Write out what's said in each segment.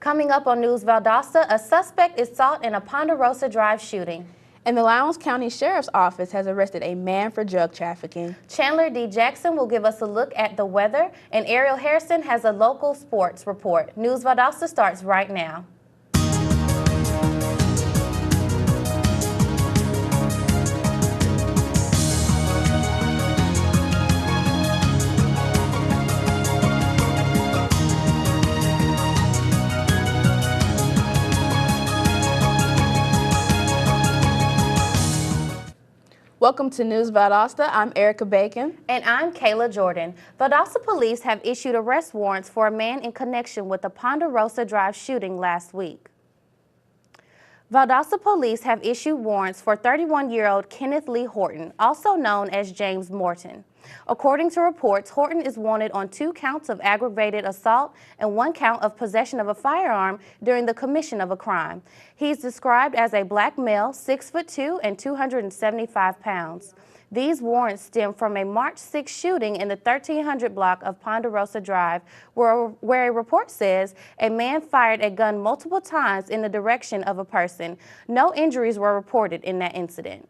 Coming up on News Valdosta, a suspect is sought in a Ponderosa Drive shooting. And the Lowndes County Sheriff's Office has arrested a man for drug trafficking. Chandler D. Jackson will give us a look at the weather, and Ariel Harrison has a local sports report. News Valdosta starts right now. Welcome to News Valdosta. I'm Erica Bacon. And I'm Kayla Jordan. Valdosta police have issued arrest warrants for a man in connection with the Ponderosa Drive shooting last week. Valdosta police have issued warrants for 31-year-old Kenneth Lee Horton, also known as James Morton. According to reports, Horton is wanted on 2 counts of aggravated assault and 1 count of possession of a firearm during the commission of a crime. He's described as a black male, 6'2" and 275 pounds. These warrants stem from a March 6 shooting in the 1300 block of Ponderosa Drive, where a report says a man fired a gun multiple times in the direction of a person. No injuries were reported in that incident.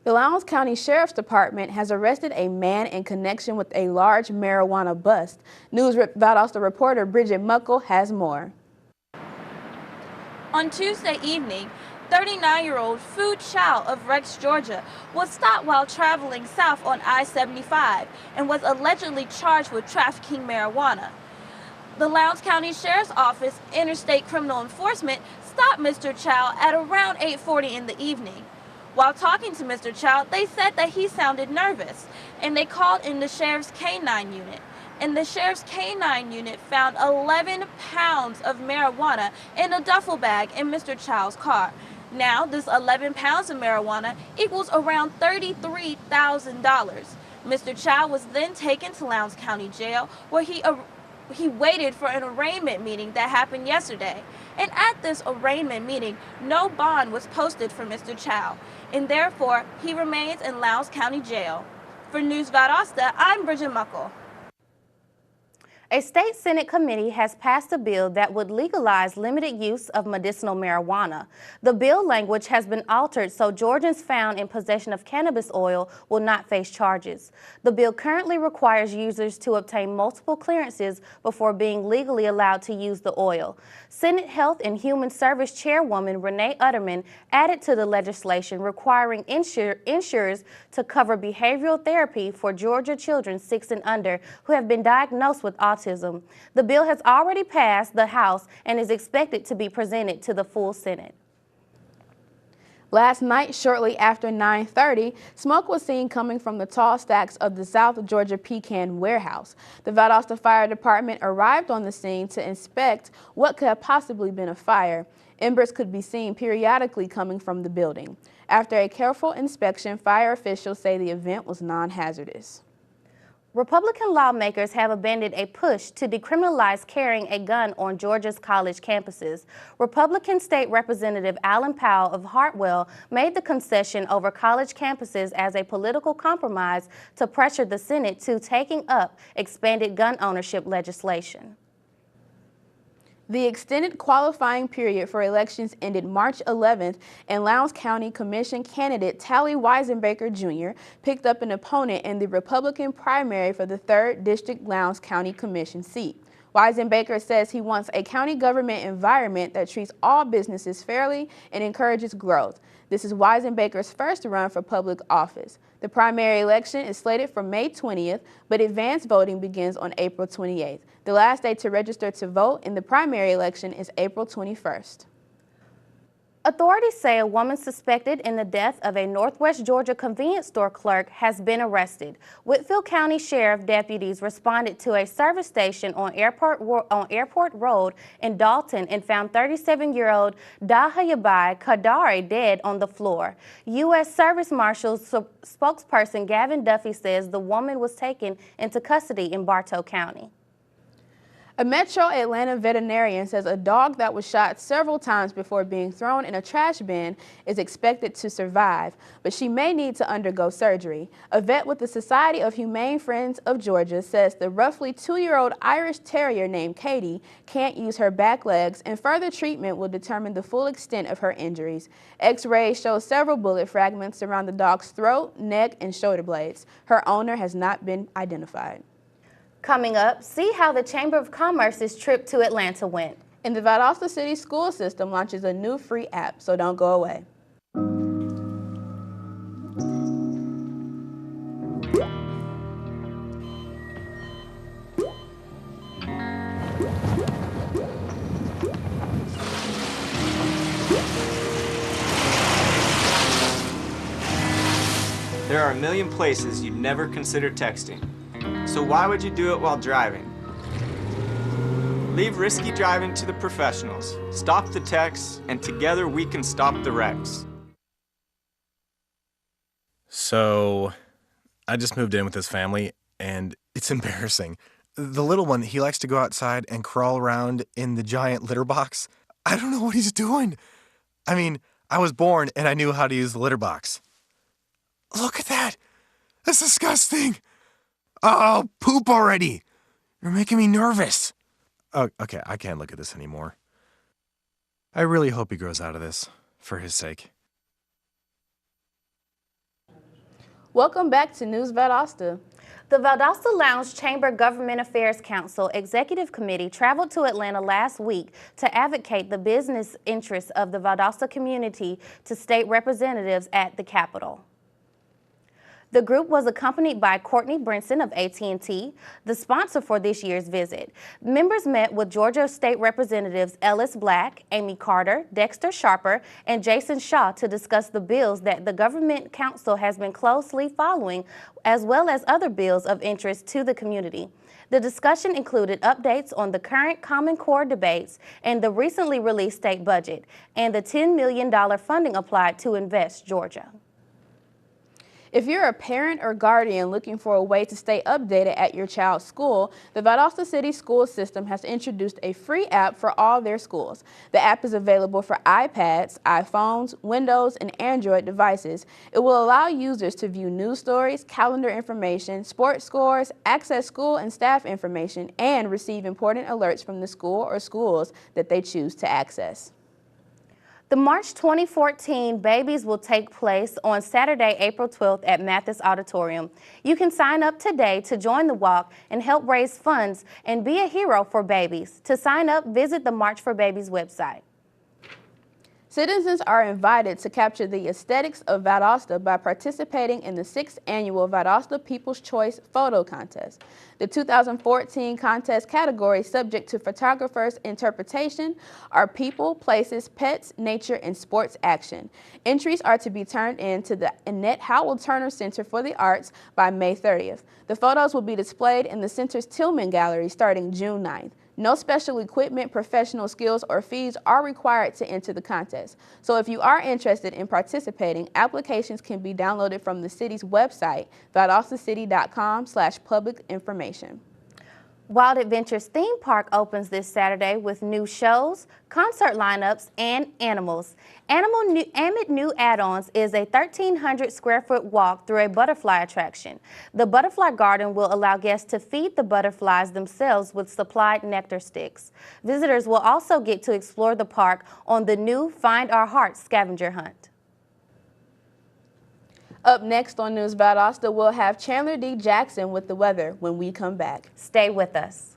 The Lowndes County Sheriff's Department has arrested a man in connection with a large marijuana bust. News Valdosta reporter Bridget Muckle has more. On Tuesday evening, 39-year-old Fu Chow of Rex, Georgia, was stopped while traveling south on I-75 and was allegedly charged with trafficking marijuana. The Lowndes County Sheriff's Office Interstate Criminal Enforcement stopped Mr. Chow at around 8:40 in the evening. While talking to Mr. Chow, they said that he sounded nervous, and they called in the Sheriff's K-9 unit. And the Sheriff's K-9 unit found 11 pounds of marijuana in a duffel bag in Mr. Chow's car. Now, this 11 pounds of marijuana equals around $33,000. Mr. Chow was then taken to Lowndes County Jail, where he waited for an arraignment meeting that happened yesterday. And at this arraignment meeting, no bond was posted for Mr. Chow, and therefore he remains in Lowndes County Jail. For News Valdosta, I'm Bridget Muckle. A state Senate committee has passed a bill that would legalize limited use of medicinal marijuana. The bill language has been altered so Georgians found in possession of cannabis oil will not face charges. The bill currently requires users to obtain multiple clearances before being legally allowed to use the oil. Senate Health and Human Service Chairwoman Renee Utterman added to the legislation requiring insurers to cover behavioral therapy for Georgia children 6 and under who have been diagnosed with autism. The bill has already passed the House and is expected to be presented to the full Senate. Last night, shortly after 9:30, smoke was seen coming from the tall stacks of the South Georgia Pecan warehouse. The Valdosta Fire Department arrived on the scene to inspect what could have possibly been a fire. Embers could be seen periodically coming from the building. After a careful inspection, fire officials say the event was non-hazardous. Republican lawmakers have abandoned a push to decriminalize carrying a gun on Georgia's college campuses. Republican State Representative Alan Powell of Hartwell made the concession over college campuses as a political compromise to pressure the Senate to taking up expanded gun ownership legislation. The extended qualifying period for elections ended March 11th, and Lowndes County Commission candidate Tally Weisenbaker Jr. picked up an opponent in the Republican primary for the 3rd District Lowndes County Commission seat. Weisenbaker says he wants a county government environment that treats all businesses fairly and encourages growth. This is Weisenbaker's first run for public office. The primary election is slated for May 20th, but advanced voting begins on April 28th. The last day to register to vote in the primary election is April 21st. Authorities say a woman suspected in the death of a Northwest Georgia convenience store clerk has been arrested. Whitfield County Sheriff deputies responded to a service station on Airport Road in Dalton and found 37-year-old Dahayabai Kadari dead on the floor. U.S. Service Marshal's spokesperson Gavin Duffy says the woman was taken into custody in Bartow County. A Metro Atlanta veterinarian says a dog that was shot several times before being thrown in a trash bin is expected to survive, but she may need to undergo surgery. A vet with the Society of Humane Friends of Georgia says the roughly 2-year-old Irish Terrier named Katie can't use her back legs, and further treatment will determine the full extent of her injuries. X-rays show several bullet fragments around the dog's throat, neck, and shoulder blades. Her owner has not been identified. Coming up, see how the Chamber of Commerce's trip to Atlanta went. And the Valdosta City School System launches a new free app, so don't go away. There are a million places you'd never consider texting. So why would you do it while driving? Leave risky driving to the professionals. Stop the texts, and together we can stop the wrecks. So, I just moved in with his family, and it's embarrassing. The little one, he likes to go outside and crawl around in the giant litter box. I don't know what he's doing. I mean, I was born and I knew how to use the litter box. Look at that! That's disgusting! Oh, poop already! You're making me nervous. Oh, okay, I can't look at this anymore. I really hope he grows out of this, for his sake. Welcome back to News Valdosta. The Valdosta Lounge Chamber Government Affairs Council Executive Committee traveled to Atlanta last week to advocate the business interests of the Valdosta community to state representatives at the Capitol. The group was accompanied by Courtney Brinson of AT&T, the sponsor for this year's visit. Members met with Georgia State Representatives Ellis Black, Amy Carter, Dexter Sharper, and Jason Shaw to discuss the bills that the Government Council has been closely following, as well as other bills of interest to the community. The discussion included updates on the current Common Core debates and the recently released state budget, and the $10 million funding applied to Invest Georgia. If you're a parent or guardian looking for a way to stay updated at your child's school, the Valdosta City School System has introduced a free app for all their schools. The app is available for iPads, iPhones, Windows, and Android devices. It will allow users to view news stories, calendar information, sports scores, access school and staff information, and receive important alerts from the school or schools that they choose to access. The March 2014 Babies will take place on Saturday, April 12th at Mathis Auditorium. You can sign up today to join the walk and help raise funds and be a hero for babies. To sign up, visit the March for Babies website. Citizens are invited to capture the aesthetics of Valdosta by participating in the 6th annual Valdosta People's Choice Photo Contest. The 2014 contest categories subject to photographers' interpretation are people, places, pets, nature, and sports action. Entries are to be turned in to the Annette Howell Turner Center for the Arts by May 30th. The photos will be displayed in the center's Tillman Gallery starting June 9th. No special equipment, professional skills, or fees are required to enter the contest. So if you are interested in participating, applications can be downloaded from the city's website, valdostacity.com/public information. Wild Adventures Theme Park opens this Saturday with new shows, concert lineups, and animals. Amit New Add-ons is a 1,300 square foot walk through a butterfly attraction. The butterfly garden will allow guests to feed the butterflies themselves with supplied nectar sticks. Visitors will also get to explore the park on the new Find Our Heart scavenger hunt. Up next on News Valdosta, we'll have Chandler D. Jackson with the weather when we come back. Stay with us.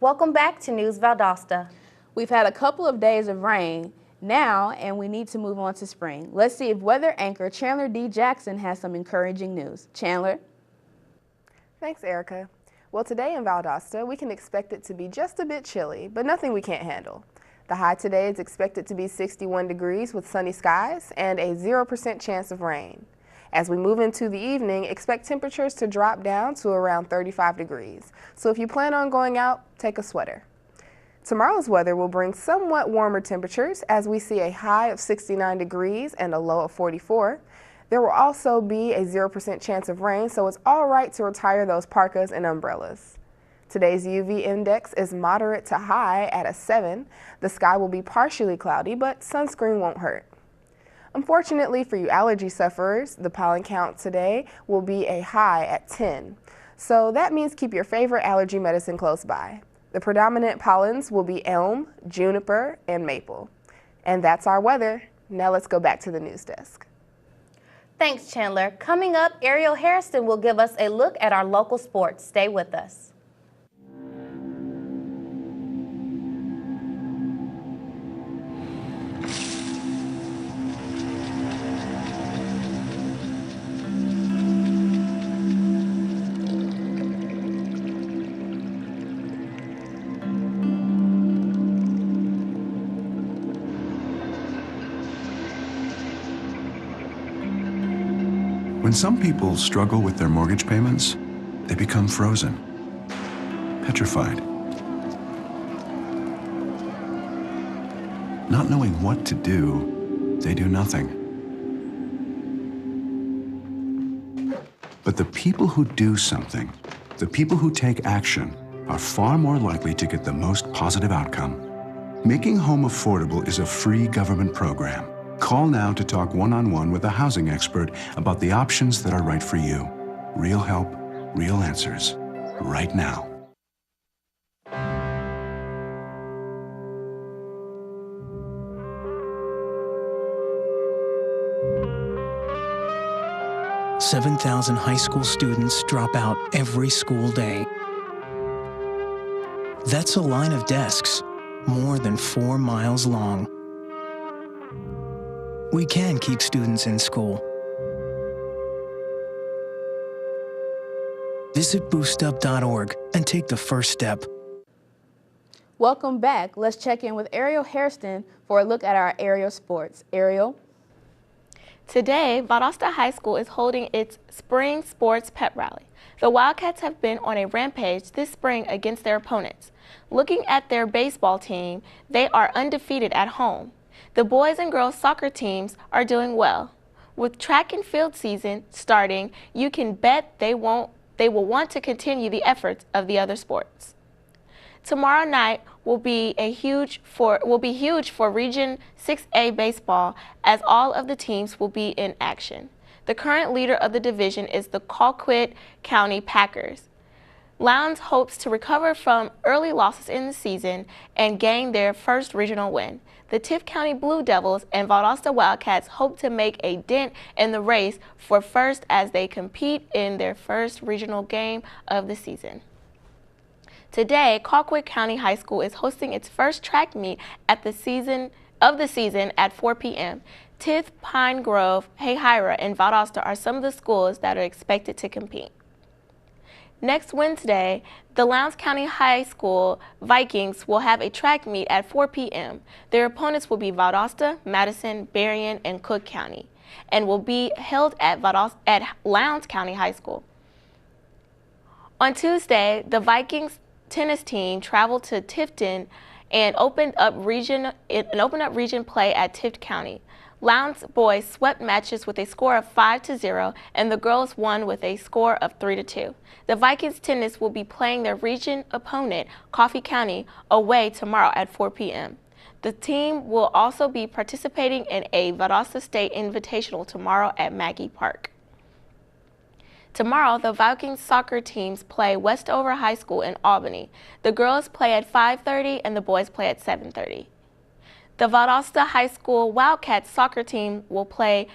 Welcome back to News Valdosta. We've had a couple of days of rain now, and we need to move on to spring. Let's see if weather anchor Chandler D. Jackson has some encouraging news. Chandler? Thanks, Erica. Well, today in Valdosta, we can expect it to be just a bit chilly, but nothing we can't handle. The high today is expected to be 61 degrees with sunny skies and a 0% chance of rain. As we move into the evening, expect temperatures to drop down to around 35 degrees. So if you plan on going out, take a sweater. Tomorrow's weather will bring somewhat warmer temperatures as we see a high of 69 degrees and a low of 44. There will also be a 0% chance of rain, so it's all right to retire those parkas and umbrellas. Today's UV index is moderate to high at a 7. The sky will be partially cloudy, but sunscreen won't hurt. Unfortunately for you allergy sufferers, the pollen count today will be a high at 10. So that means keep your favorite allergy medicine close by. The predominant pollens will be elm, juniper, and maple. And that's our weather. Now let's go back to the news desk. Thanks, Chandler. Coming up, Ariel Hairston will give us a look at our local sports. Stay with us. When some people struggle with their mortgage payments, they become frozen, petrified. Not knowing what to do, they do nothing. But the people who do something, the people who take action, are far more likely to get the most positive outcome. Making home affordable is a free government program. Call now to talk one-on-one with a housing expert about the options that are right for you. Real help, real answers, right now. "7,000 high school students drop out every school day. That's a line of desks, more than 4 miles long. We can keep students in school. Visit boostup.org and take the first step." Welcome back. Let's check in with Ariel Hairston for a look at our aerial sports. Ariel? Today, Valdosta High School is holding its Spring Sports Pep Rally. The Wildcats have been on a rampage this spring against their opponents. Looking at their baseball team, they are undefeated at home. The boys and girls soccer teams are doing well. With track and field season starting, you can bet they will want to continue the efforts of the other sports. Tomorrow night will be huge for Region 6A baseball, as all of the teams will be in action. The current leader of the division is the Colquitt County Packers. Lowndes hopes to recover from early losses in the season and gain their first regional win. The Tift County Blue Devils and Valdosta Wildcats hope to make a dent in the race for first as they compete in their first regional game of the season. Today, Colquitt County High School is hosting its first track meet of the season at 4 p.m. Tift, Pine Grove, Hayhira, and Valdosta are some of the schools that are expected to compete. Next Wednesday, the Lowndes County High School Vikings will have a track meet at 4 p.m. Their opponents will be Valdosta, Madison, Berrien, and Cook County, and will be held at Lowndes County High School. On Tuesday, the Vikings tennis team traveled to Tifton and opened up region play at Tift County. Lowndes boys swept matches with a score of 5-0, and the girls won with a score of 3-2. The Vikings tennis will be playing their region opponent, Coffee County, away tomorrow at 4 p.m. The team will also be participating in a Valdosta State Invitational tomorrow at Maggie Park. Tomorrow, the Vikings soccer teams play Westover High School in Albany. The girls play at 5:30 and the boys play at 7:30. The Valdosta High School Wildcats soccer team will play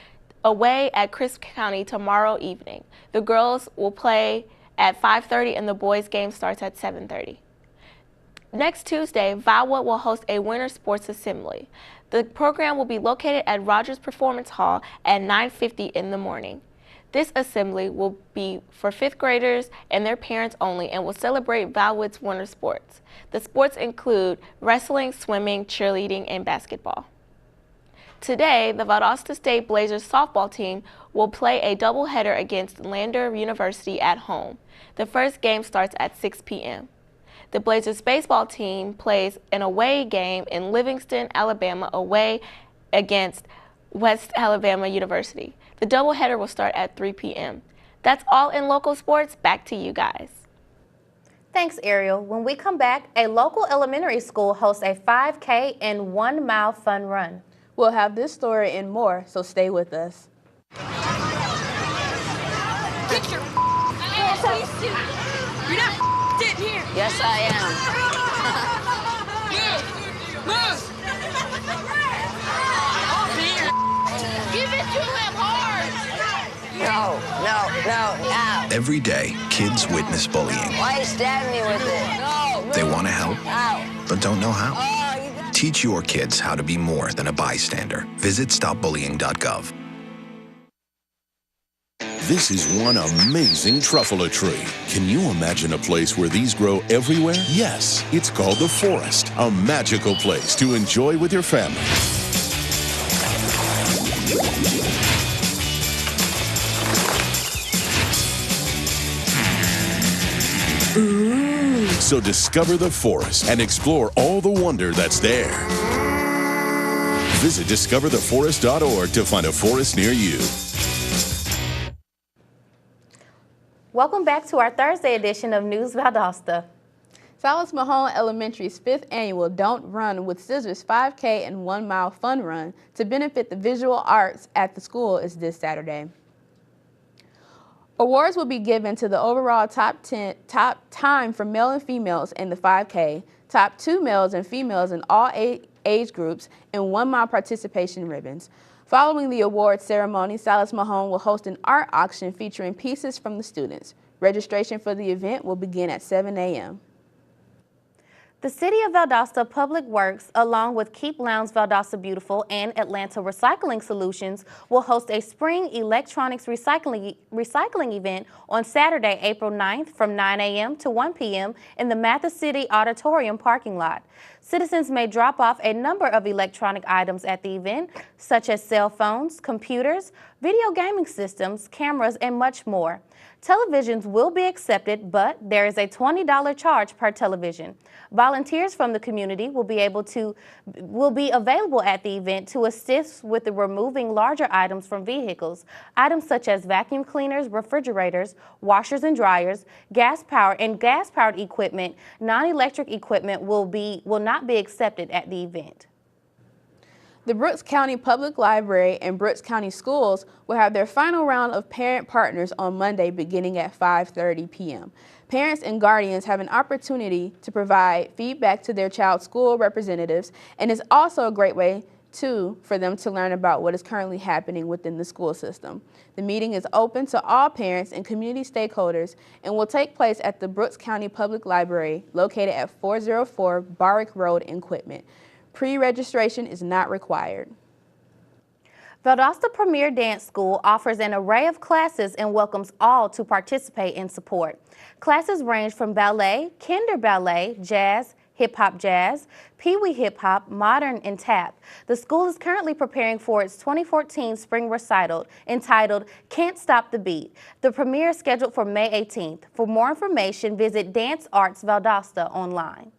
away at Crisp County tomorrow evening. The girls will play at 5:30 and the boys game starts at 7:30. Next Tuesday, Valwood will host a winter sports assembly. The program will be located at Rogers Performance Hall at 9:50 in the morning. This assembly will be for 5th graders and their parents only and will celebrate Valwood's winter sports. The sports include wrestling, swimming, cheerleading, and basketball. Today, the Valdosta State Blazers softball team will play a doubleheader against Lander University at home. The first game starts at 6 p.m. The Blazers baseball team plays an away game in Livingston, Alabama, away against West Alabama University. The doubleheader will start at 3 p.m. That's all in local sports. Back to you guys. Thanks, Ariel. When we come back, a local elementary school hosts a 5K and 1 mile fun run. We'll have this story and more, so stay with us. Get your ass out. You're not sitting here. Yes, I am. Move. Give it to him hard. No. Every day, kids witness bullying. Why you stabbing me with it? No. They want to help, but don't know how. Teach your kids how to be more than a bystander. Visit stopbullying.gov. This is one amazing truffula tree. Can you imagine a place where these grow everywhere? Yes, it's called the forest, a magical place to enjoy with your family. So discover the forest and explore all the wonder that's there. Visit discovertheforest.org to find a forest near you. Welcome back to our Thursday edition of News Valdosta. Silas Mahone Elementary's 5th annual Don't Run with Scissors 5K and 1 mile fun run to benefit the visual arts at the school is this Saturday. Awards will be given to the overall top time for male and females in the 5K, top 2 males and females in all age groups, and 1 mile participation ribbons. Following the award ceremony, Silas Mahone will host an art auction featuring pieces from the students. Registration for the event will begin at 7 a.m. The City of Valdosta Public Works, along with Keep Lowndes Valdosta Beautiful and Atlanta Recycling Solutions, will host a spring electronics recycling event on Saturday, April 9th from 9 a.m. to 1 p.m. in the Mathis City Auditorium parking lot. Citizens may drop off a number of electronic items at the event, such as cell phones, computers, video gaming systems, cameras, and much more. Televisions will be accepted, but there is a $20 charge per television. Volunteers from the community will be available at the event to assist with the removing larger items from vehicles. Items such as vacuum cleaners, refrigerators, washers and dryers, gas-powered equipment, non-electric equipment will not be accepted at the event. The Brooks County Public Library and Brooks County Schools will have their final round of parent partners on Monday beginning at 5:30 p.m. Parents and guardians have an opportunity to provide feedback to their child's school representatives, and it's also a great way for them to learn about what is currently happening within the school system. The meeting is open to all parents and community stakeholders and will take place at the Brooks County Public Library located at 404 Barrick Road in Quitman. Pre-registration is not required. Valdosta Premier Dance School offers an array of classes and welcomes all to participate and support. Classes range from ballet, kinder ballet, jazz, hip-hop jazz, pee-wee hip-hop, modern, and tap. The school is currently preparing for its 2014 spring recital entitled Can't Stop the Beat. The premiere is scheduled for May 18th. For more information, visit Dance Arts Valdosta online.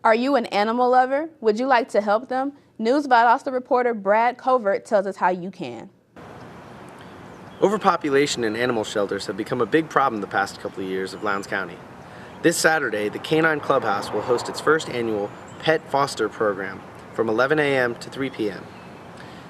Are you an animal lover? Would you like to help them? News Valdosta reporter Brad Covert tells us how you can. Overpopulation in animal shelters have become a big problem the past couple of years of Lowndes County. This Saturday, the Canine Clubhouse will host its first annual Pet Foster program from 11 a.m. to 3 p.m.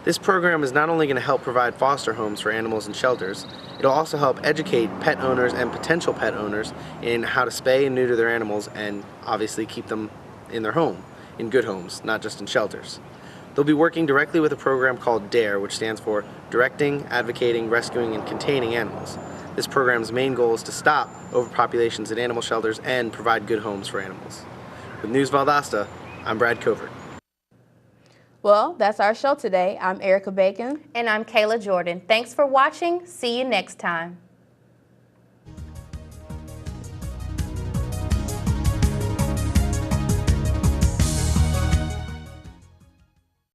This program is not only going to help provide foster homes for animals in shelters, it'll also help educate pet owners and potential pet owners in how to spay and neuter their animals and obviously keep them in their home, in good homes, not just in shelters. They'll be working directly with a program called DARE, which stands for Directing, Advocating, Rescuing, and Containing Animals. This program's main goal is to stop overpopulations at animal shelters and provide good homes for animals. With News Valdosta, I'm Brad Covert. Well, that's our show today. I'm Erica Bacon. And I'm Kayla Jordan. Thanks for watching. See you next time.